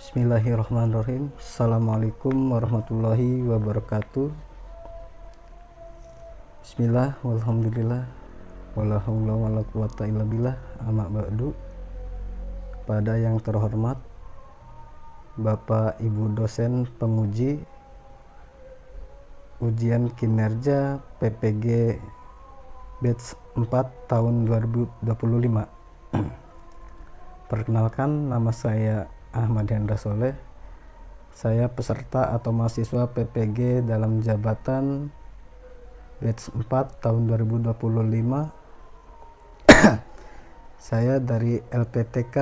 Bismillahirrahmanirrahim. Assalamualaikum warahmatullahi wabarakatuh. Bismillah, walhamdulillah, wala haula wala quwata illa billah, amma ba'du. Pada yang terhormat Bapak Ibu dosen penguji ujian kinerja PPG batch 4 tahun 2025. Perkenalkan, nama saya Ahmad Hendra Soleh. Saya peserta atau mahasiswa PPG dalam jabatan batch 4 tahun 2025. Saya dari LPTK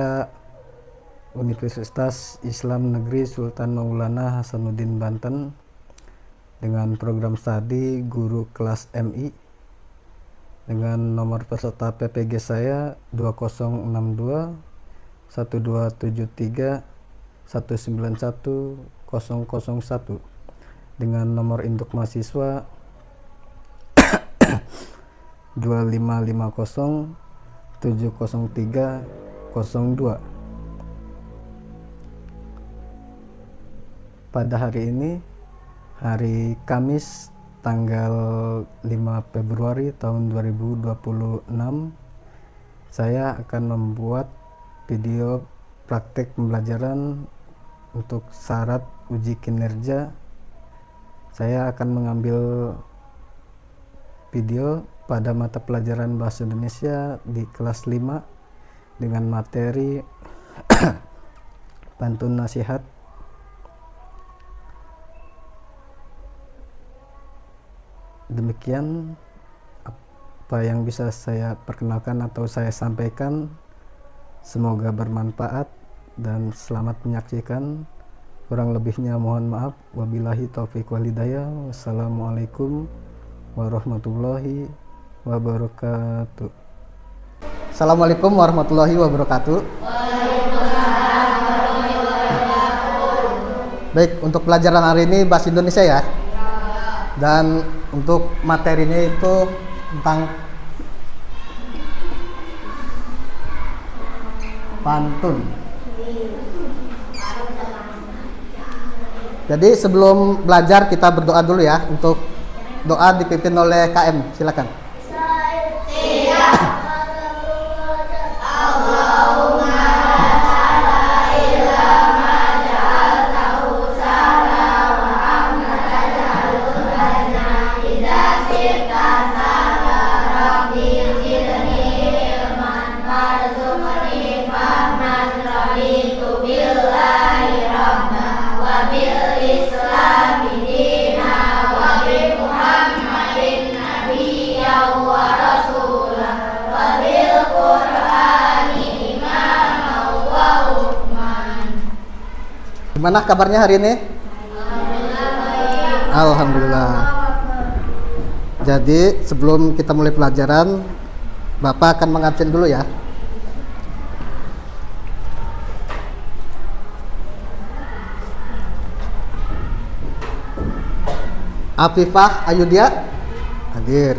Universitas Islam Negeri Sultan Maulana Hasanuddin Banten dengan program studi guru kelas MI dengan nomor peserta PPG saya 2062 1273 191 001 dengan nomor induk mahasiswa 2550 703 02. Pada hari ini, hari Kamis tanggal 5 Februari tahun 2026, saya akan membuat video praktek pembelajaran untuk syarat uji kinerja. Saya akan mengambil video pada mata pelajaran Bahasa Indonesia di kelas 5 dengan materi pantun nasihat. Demikian apa yang bisa saya perkenalkan atau saya sampaikan. Semoga bermanfaat dan selamat menyaksikan. Kurang lebihnya mohon maaf. Wabillahi taufiq wal hidayah. Wassalamualaikum warahmatullahi wabarakatuh. Assalamualaikum warahmatullahi wabarakatuh. Baik, untuk pelajaran hari ini Bahasa Indonesia ya. Dan untuk materinya itu tentang pantun. Jadi sebelum belajar kita berdoa dulu ya. Untuk doa dipimpin oleh KM, silakan. Gimana kabarnya hari ini? Alhamdulillah. Jadi sebelum kita mulai pelajaran, Bapak akan mengabsen dulu ya. Afifah Ayudia hadir.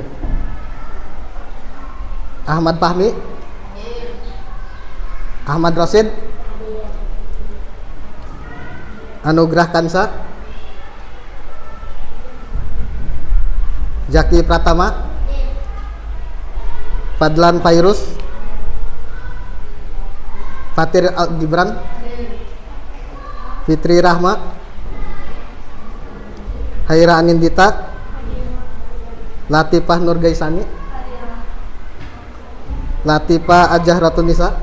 Ahmad Fahmi, Ahmad Rosid, Anugrah Kansa, Jaki Pratama, Fadlan Fairus, Fatir Al-Gibran, Fitri Rahma, Haira Anindita, Latifah Nurgaisani, Latifah Ajah Ratunisa,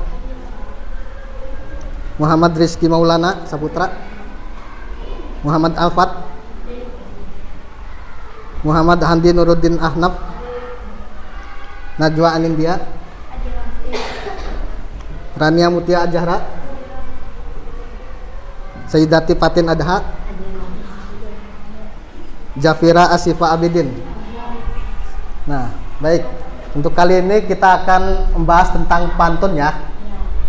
Muhammad Rizky Maulana Saputra, Muhammad Alfat, Muhammad Handi Nuruddin Ahnaf, Najwa Anindya, Rania Mutia Ajahra, Sayyidati Fatin Adha, Jafira Asifa Abidin. Nah, baik. Untuk kali ini kita akan membahas tentang pantun ya.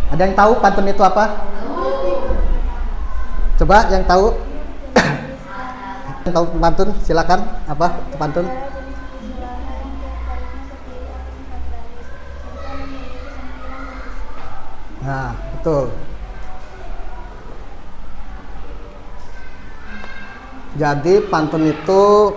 Ada yang tahu pantun itu apa? Coba yang tahu. Yang tahu pantun silakan. Apa pantun? Nah, betul. Jadi pantun itu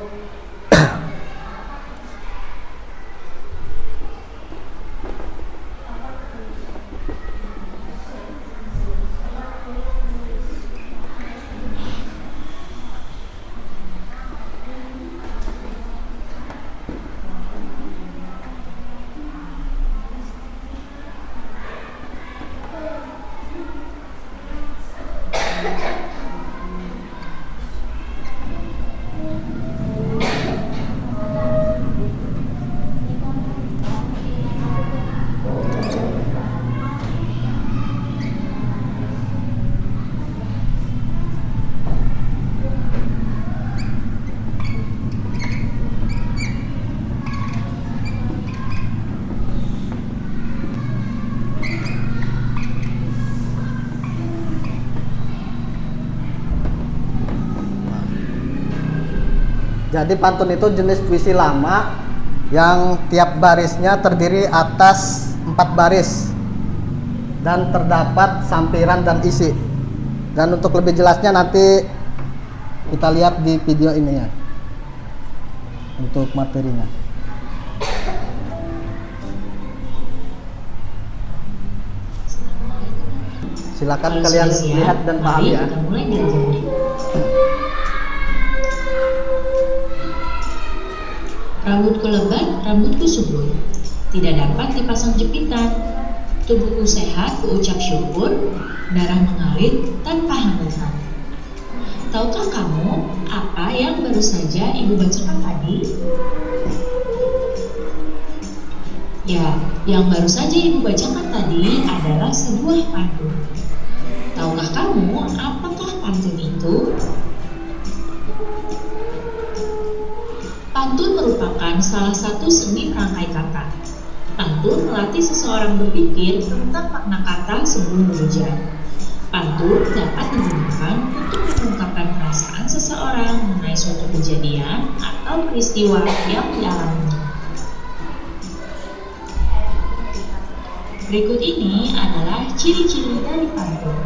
pantun itu jenis puisi lama yang tiap barisnya terdiri atas 4 baris dan terdapat sampiran dan isi. Dan untuk lebih jelasnya nanti kita lihat di video ini ya, untuk materinya. Silakan kalian lihat dan pahami ya. Rambutku lebat, rambutku subur, tidak dapat dipasang jepitan. Tubuhku sehat, kuucap syukur, darah mengalir tanpa hambatan. Tahukah kamu apa yang baru saja ibu bacakan tadi? Ya, yang baru saja ibu bacakan tadi adalah sebuah pantun. Tahukah kamu apakah pantun itu? Pantun merupakan salah satu seni merangkai kata. Pantun melatih seseorang berpikir tentang makna kata sebelum berujar. Pantun dapat digunakan untuk mengungkapkan perasaan seseorang mengenai suatu kejadian atau peristiwa yang dialaminya. Berikut ini adalah ciri-ciri dari pantun.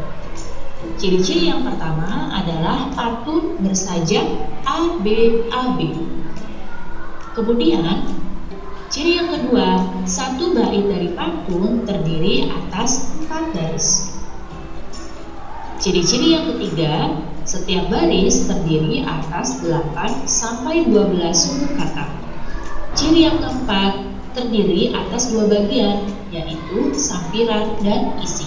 Ciri-ciri yang pertama adalah pantun bersajak ABAB. Kemudian, ciri yang kedua, satu bait dari pantun terdiri atas 4 baris. Ciri-ciri yang ketiga, setiap baris terdiri atas 8 sampai 12 sudut kata. Ciri yang keempat, terdiri atas 2 bagian, yaitu sampiran dan isi.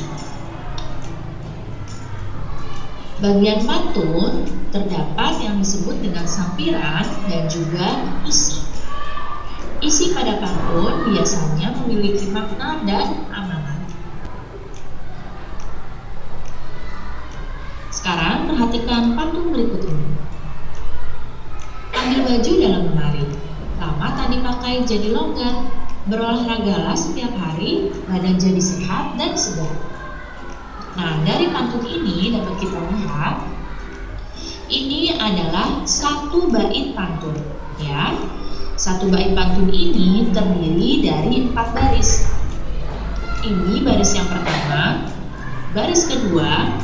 Bagian pantun terdapat yang disebut dengan sampiran dan juga isi. Isi pada pantun biasanya memiliki makna dan amanat. Sekarang perhatikan pantun berikut ini. Ambil baju dalam lemari, lama tak dipakai jadi longgar. Berolahragalah setiap hari, badan jadi sehat dan segar. Nah, dari pantun ini dapat kita lihat, ini adalah satu bait pantun, ya. Satu bait pantun ini terdiri dari 4 baris. Ini baris yang pertama, baris kedua,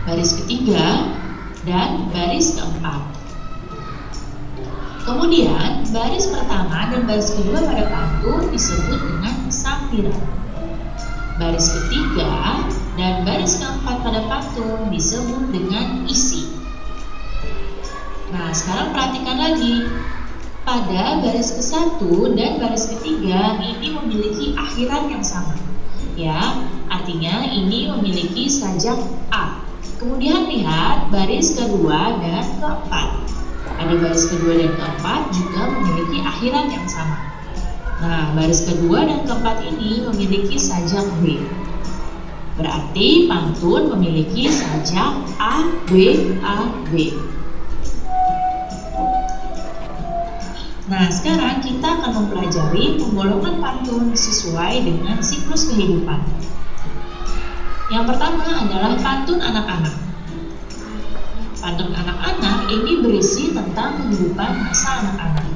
baris ketiga, dan baris keempat. Kemudian, baris pertama dan baris kedua pada pantun disebut dengan sampiran. Baris ketiga dan baris keempat pada pantun disebut dengan isi. Nah, sekarang perhatikan lagi. Pada baris ke-1 dan baris ketiga ini memiliki akhiran yang sama. Ya, artinya ini memiliki sajak A. Kemudian lihat baris kedua dan keempat. Pada baris kedua dan keempat juga memiliki akhiran yang sama. Nah, baris kedua dan keempat ini memiliki sajak B. Berarti pantun memiliki sajak A, B, A, B. Nah, sekarang kita akan mempelajari penggolongan pantun sesuai dengan siklus kehidupan. Yang pertama adalah pantun anak-anak. Pantun anak-anak ini berisi tentang kehidupan masa anak-anak.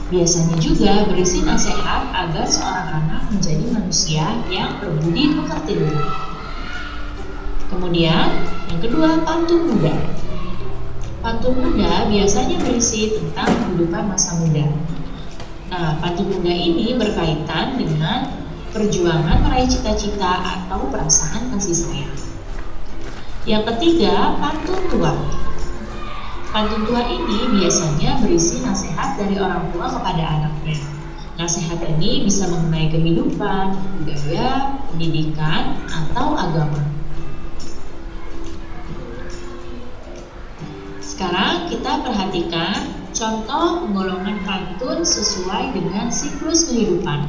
Biasanya juga berisi nasihat agar seorang anak menjadi manusia yang berbudi pekerti luhur. Kemudian, yang kedua, pantun muda. Pantun muda biasanya berisi tentang kehidupan masa muda. Nah, pantun muda ini berkaitan dengan perjuangan meraih cita-cita atau perasaan kasih sayang. Yang ketiga, pantun tua. Pantun tua ini biasanya berisi nasihat dari orang tua kepada anaknya. Nasihat ini bisa mengenai kehidupan, budaya, pendidikan, atau agama. Sekarang kita perhatikan contoh penggolongan pantun sesuai dengan siklus kehidupan.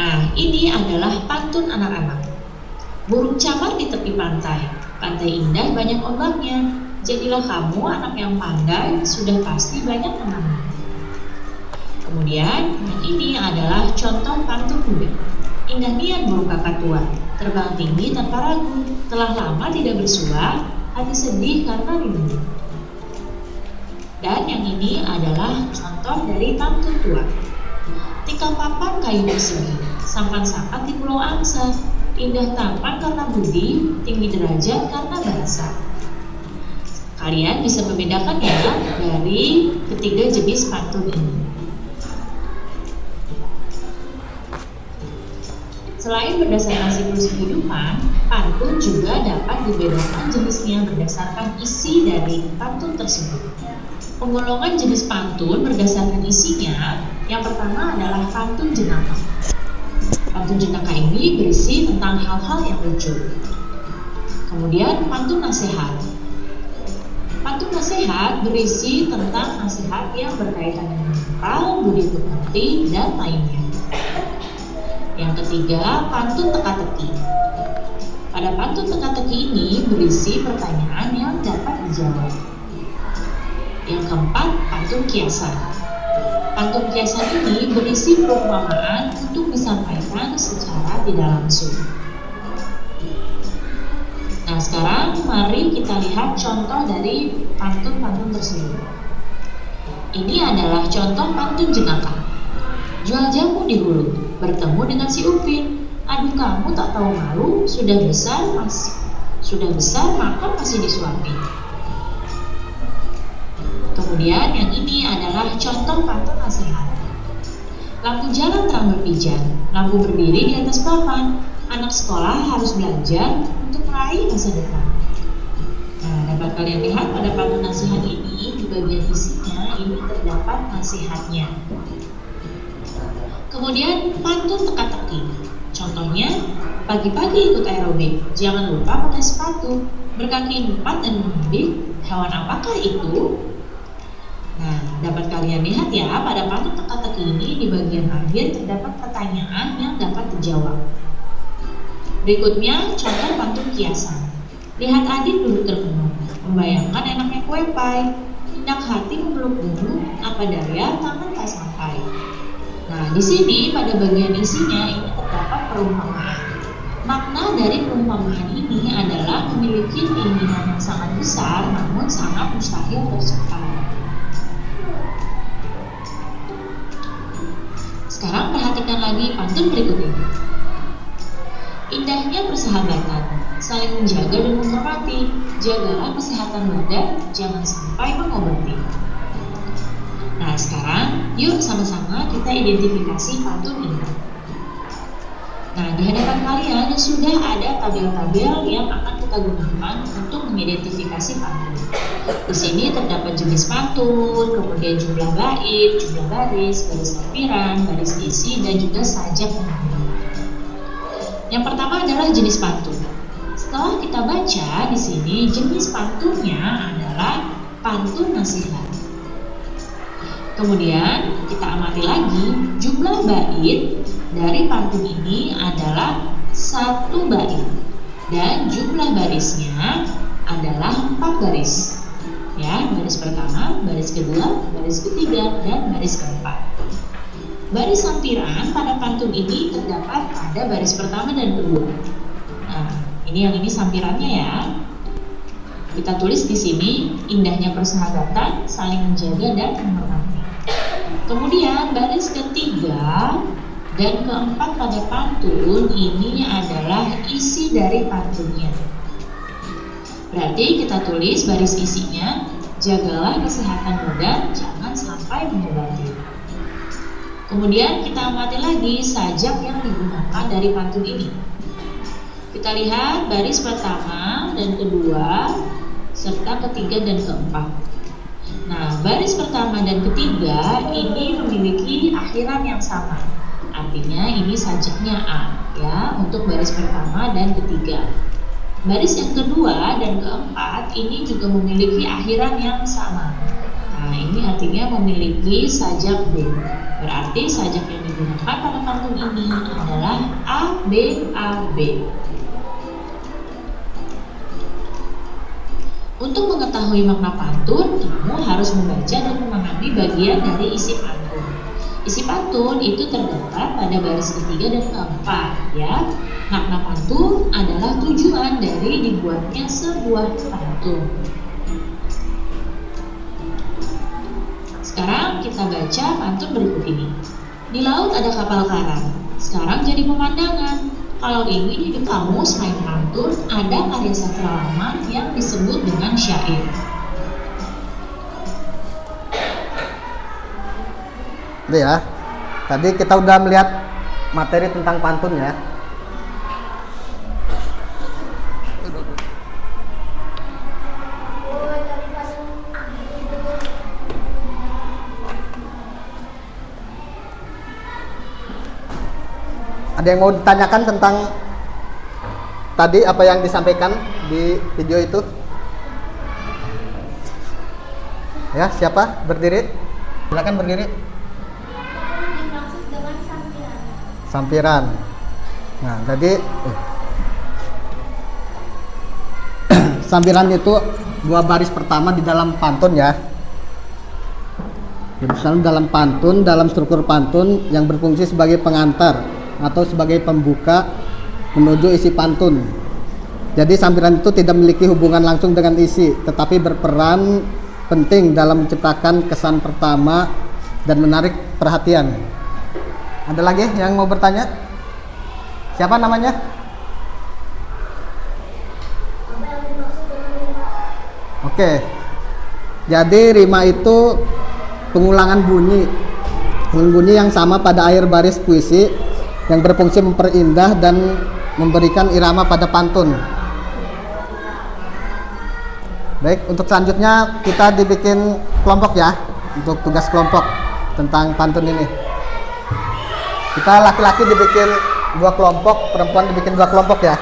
Nah, ini adalah pantun anak-anak. Burung camar di tepi pantai, pantai indah banyak ombaknya. Jadilah kamu anak yang pandai, sudah pasti banyak temannya. Kemudian, yang ini adalah contoh pantun muda. Indah niat burung kakak tua, terbang tinggi tanpa ragu, telah lama tidak bersua, hati sedih karena rindu. Dan yang ini adalah contoh dari pantun tua. Tikal papan kayu bersegi, sampan-sampan di pulau angsa, indah tampan karena budi, tinggi derajat karena bahasa. Kalian bisa membedakan ya dari ketiga jenis pantun ini. Selain berdasarkan siklus kehidupan, pantun juga dapat dibedakan jenisnya berdasarkan isi dari pantun tersebut. Penggolongan jenis pantun berdasarkan isinya, yang pertama adalah pantun jenaka. Pantun jenaka ini berisi tentang hal-hal yang lucu. Kemudian pantun nasihat. Pantun nasihat berisi tentang nasihat yang berkaitan dengan moral, budi pekerti, dan lainnya. Yang ketiga, pantun teka-teki. Pada pantun teka-teki ini berisi pertanyaan yang dapat dijawab. Yang keempat, pantun kiasan. Pantun kiasan ini berisi perumpamaan untuk disampaikan secara tidak langsung. Nah, sekarang mari kita lihat contoh dari pantun-pantun tersebut. Ini adalah contoh pantun jenaka. Jual jamu di hulu, bertemu dengan si Upin. Aduh kamu tak tahu malu, sudah besar makan masih disuapin. Kemudian yang ini adalah contoh pantun nasihat. Lampu jalan terang berpijar, lampu berdiri di atas papan. Anak sekolah harus belajar untuk meraih masa depan. Nah, dapat kalian lihat pada pantun nasihat ini, di bagian isinya ini terdapat nasihatnya. Kemudian pantun teka-teki. Contohnya, pagi-pagi ikut aerobik, jangan lupa pakai sepatu, berkaki 4 dan mengebik, hewan apakah itu? Nah, dapat kalian lihat ya, pada pantun teka-teki ini di bagian akhir terdapat pertanyaan yang dapat dijawab. Berikutnya, contoh pantun kiasan. Lihat Adit duduk termenung, membayangkan enaknya kue pie. Hendak hati memeluk gunung, apa daya tangan tak sampai. Nah, di sini pada bagian isinya ini terdapat perumpamaan. Makna dari perumpamaan ini adalah memiliki keinginan yang sangat besar, namun sangat mustahil tercapai. Sekarang perhatikan lagi pantun berikut ini. Indahnya persahabatan, saling menjaga dan menghormati, jagalah kesehatan badan, jangan sampai mengobati. Nah, sekarang yuk sama-sama kita identifikasi pantun ini. Nah, di hadapan kalian sudah ada tabel-tabel yang akan kita gunakan untuk mengidentifikasi pantun. Di sini terdapat jenis pantun, kemudian jumlah bait, jumlah baris, baris lampiran, baris isi, dan juga sajak penghubung. Yang pertama adalah jenis pantun. Setelah kita baca di sini, jenis pantunnya adalah pantun nasihat. Kemudian kita amati lagi, jumlah bait dari pantun ini adalah 1 bait dan jumlah barisnya adalah 4 baris. Ya, baris pertama, baris kedua, baris ketiga, dan baris keempat. Baris lampiran pada pantun ini terdapat pada baris pertama dan kedua. Nah, ini sampirannya ya. Kita tulis di sini, indahnya persahabatan, saling menjaga dan menghormati. Kemudian baris ketiga dan keempat pada pantun ini adalah isi dari pantunnya. Berarti kita tulis baris isinya, jagalah kesehatan badan, jangan sampai mengobati. Kemudian kita amati lagi sajak yang digunakan dari pantun ini. Kita lihat baris pertama dan kedua, serta ketiga dan keempat. Nah, baris pertama dan ketiga ini memiliki akhiran yang sama. Artinya ini sajaknya A, ya, untuk baris pertama dan ketiga. Baris yang kedua dan keempat ini juga memiliki akhiran yang sama. Nah, ini artinya memiliki sajak B. Berarti sajak yang digunakan pada pantun ini adalah A, B, A, B. Untuk mengetahui makna pantun, kamu harus membaca dan memahami bagian dari isi pantun. Isi pantun itu terdapat pada baris ketiga dan keempat, ya. Makna pantun adalah tujuan dari dibuatnya sebuah pantun. Sekarang kita baca pantun berikut ini. Di laut ada kapal karang, sekarang jadi pemandangan. Kalau ini di kamus selain pantun, ada karya sastra lama yang disebut dengan syair. Itu ya. Tadi kita udah melihat materi tentang pantun ya. Ada yang mau ditanyakan tentang tadi apa yang disampaikan di video itu? Ya, siapa? Berdiri. Silakan berdiri. Dimaksud dengan sampiran. Sampiran. Nah, tadi sampiran itu dua baris pertama di dalam pantun ya. Jadi misalnya dalam pantun, dalam struktur pantun yang berfungsi sebagai pengantar atau sebagai pembuka menuju isi pantun. Jadi sampiran itu tidak memiliki hubungan langsung dengan isi, tetapi berperan penting dalam menciptakan kesan pertama dan menarik perhatian. Ada lagi yang mau bertanya? Siapa namanya? Oke. Jadi rima itu pengulangan bunyi yang sama pada akhir baris puisi yang berfungsi memperindah dan memberikan irama pada pantun. Baik, untuk selanjutnya kita dibikin kelompok ya, untuk tugas kelompok tentang pantun ini. Kita laki-laki dibikin 2 kelompok, perempuan dibikin 2 kelompok ya.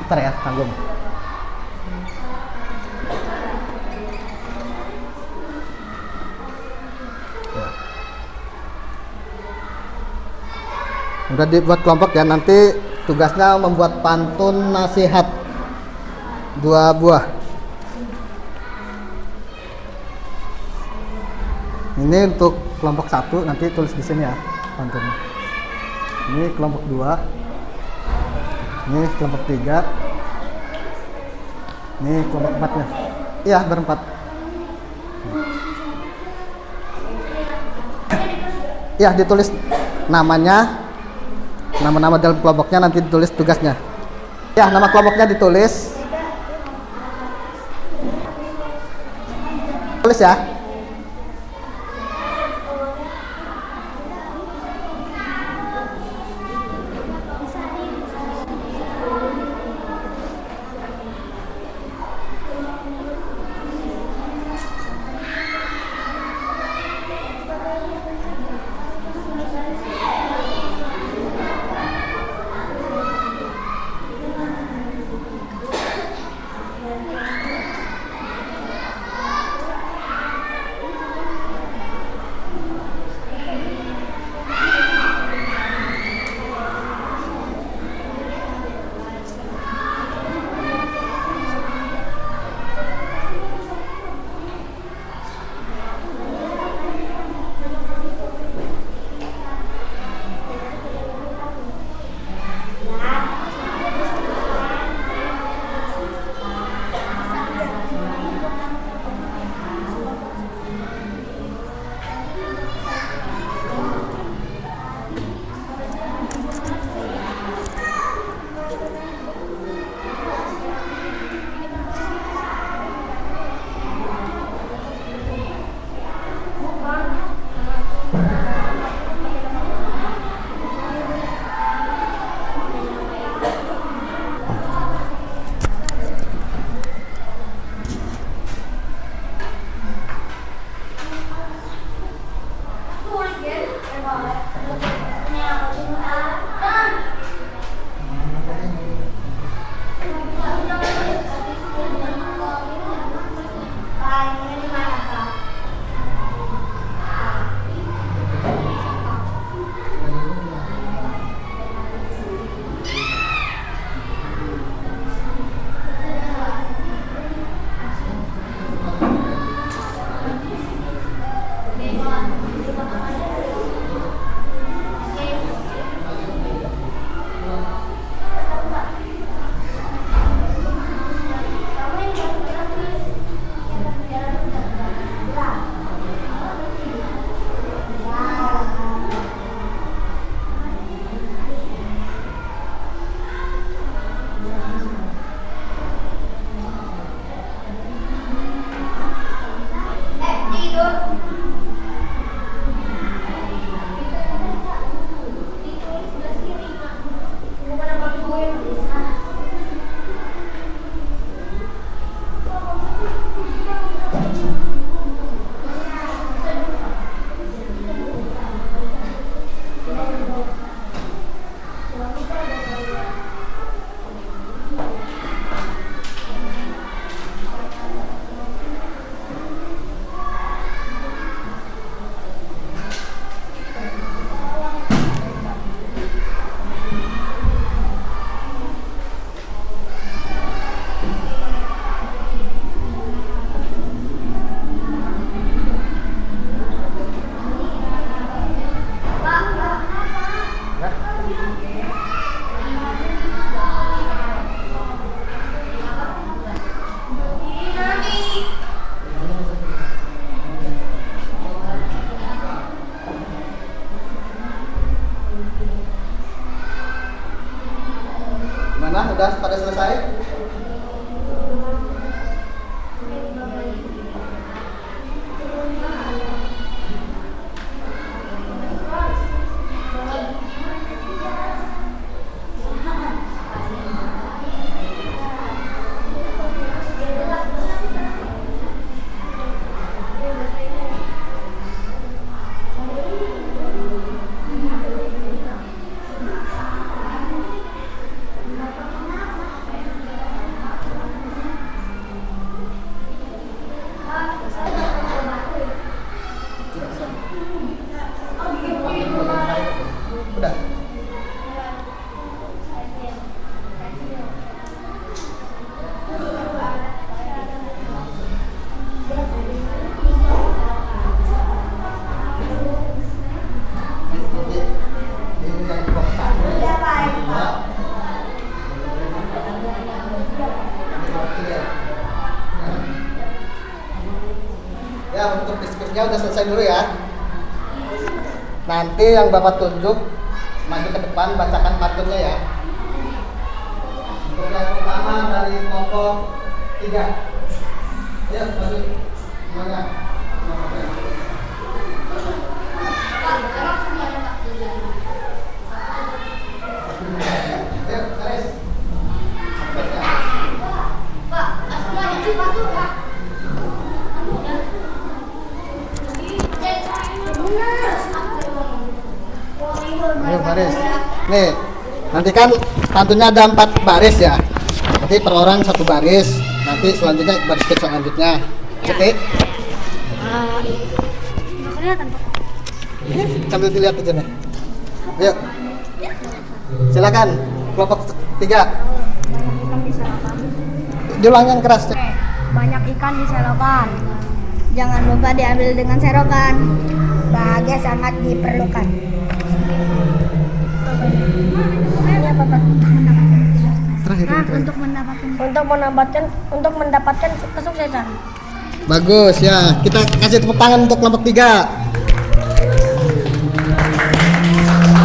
Bentar ya, tanggung. Ya. Udah dibuat kelompok ya, nanti tugasnya membuat pantun nasihat 2 buah. Ini untuk kelompok 1, nanti tulis di sini ya pantunnya. Ini kelompok 2. Ini kelompok 3. Ini kelompok 4-nya. Iya, berempat. Iya, ditulis namanya, nama-nama dalam kelompoknya, nanti ditulis tugasnya. Ya, nama kelompoknya ditulis. Tulis ya. Ya, untuk diskusinya udah selesai dulu ya. Nanti yang Bapak tunjuk maju ke depan bacakan pantunnya ya. Untuk yang pertama dari kelompok 3. Ya, maju. Semuanya. Ayo, Aris. Pak, semuanya sih batu, Pak. Ayo baris. Nih, nanti kan pantunnya ada 4 baris ya. Nanti per orang 1 baris. Nanti selanjutnya baris ke selanjutnya. Oke? Nggak kelihatan, Pak. Sambil dilihat aja nih. Ayo. Silakan kelompok 3. Ikan di selokan. Diulang yang keras. Banyak ikan di selokan. Jangan lupa diambil dengan serokan. Bahagia sangat diperlukan. Ini apa, Pak? Terakhir. Untuk mendapatkan kesuksesan. Bagus ya. Kita kasih tepuk tangan untuk kelompok 3.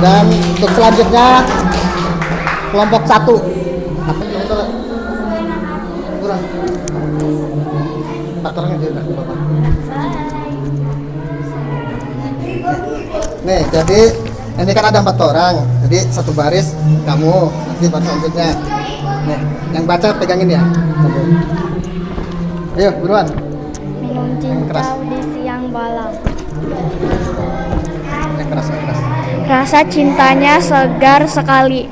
Dan untuk selanjutnya kelompok 1. Apa itu? Kurang. 4 orang aja udah Bapak. Nih, jadi ini kan ada 4 orang. Jadi 1 baris kamu, nanti baris selanjutnya. Nih, yang baca pegangin ya. Ayo, buruan. Minum Keras. cincau di siang malam. Yang keras, yang keras. Rasa cintanya segar sekali.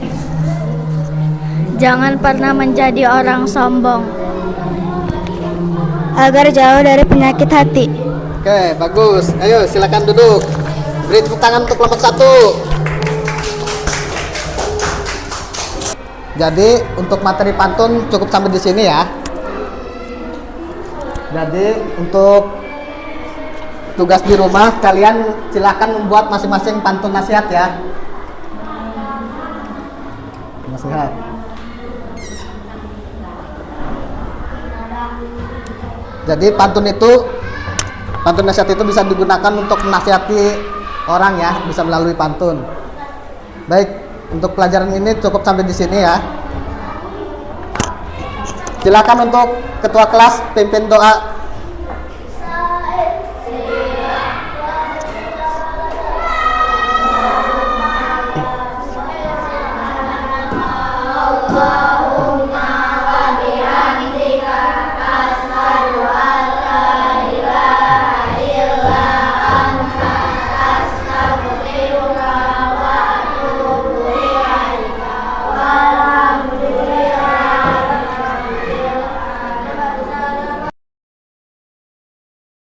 Jangan pernah menjadi orang sombong. Agar jauh dari penyakit hati. Oke, bagus. Ayo, silakan duduk. Beri tepuk tangan untuk kelompok 1. Jadi, untuk materi pantun cukup sampai di sini ya. Jadi, untuk tugas di rumah, kalian silakan membuat masing-masing pantun nasihat ya. Nasihat. Jadi pantun nasihat itu bisa digunakan untuk menasihati orang ya, bisa melalui pantun. Baik, untuk pelajaran ini cukup sampai di sini ya. Silakan untuk ketua kelas pimpin doa